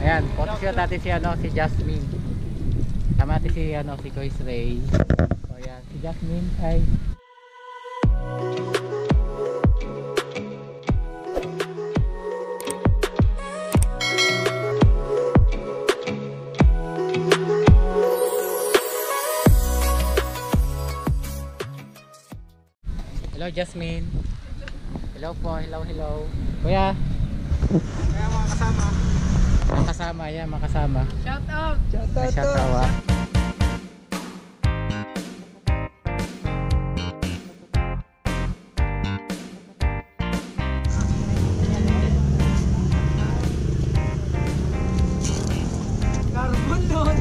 Ayan, photoshoot natin si si Jasmine. Tama natin si Kois Ray. So ayan, si Jasmine ay hello Jasmine. Hello po, hello. Kuya. Kaya mga kasama. Makasama yan, makasama. Shout out. Shout out. Carbon doon.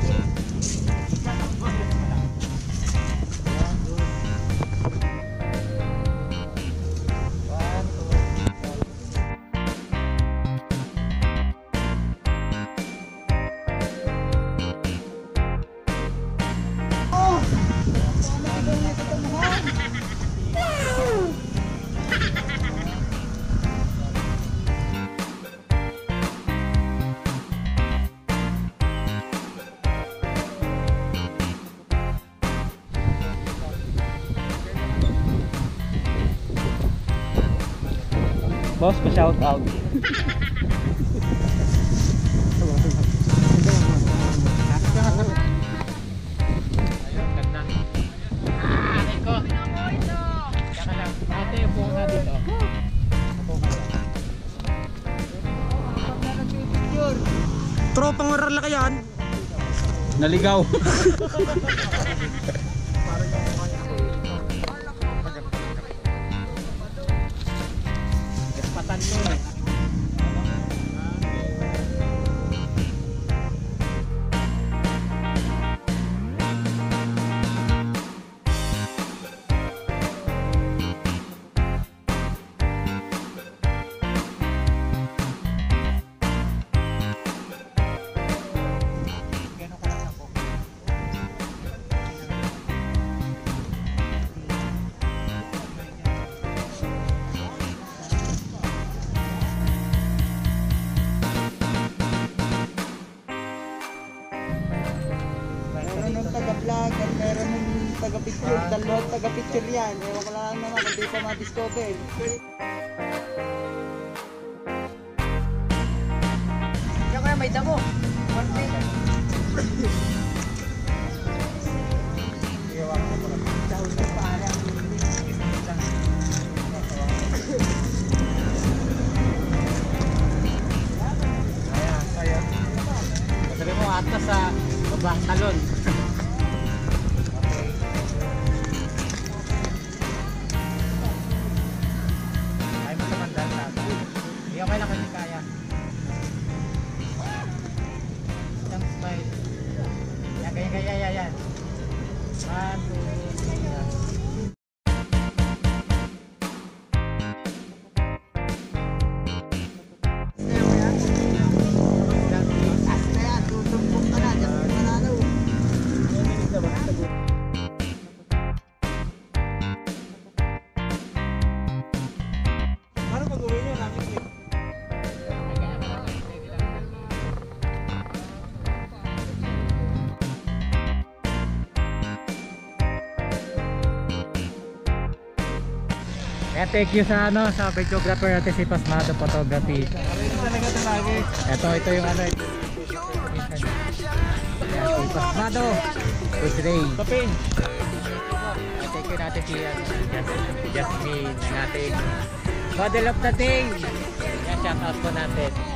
Boss, pa-shout out. Tropang oral na yan. Naligaw. Patan to eh. Taga-vlog at meron ng taga-picture, dalawang taga-picture yan. Ewan ko lang naman kung di pa ma-discover. Yan kaya may damo. One day. Daon na parang Ayan. Sabi mo atas sa babang talon. Okay lang kung kaya. Isang smile. Yan. 1, 2, 3. Kaya thank you sa sa videographer natin si Pasmado Photography. Ito yung si Pasmado today. Thank you natin si Jasmine, ang ating model of the day. Shout out po natin.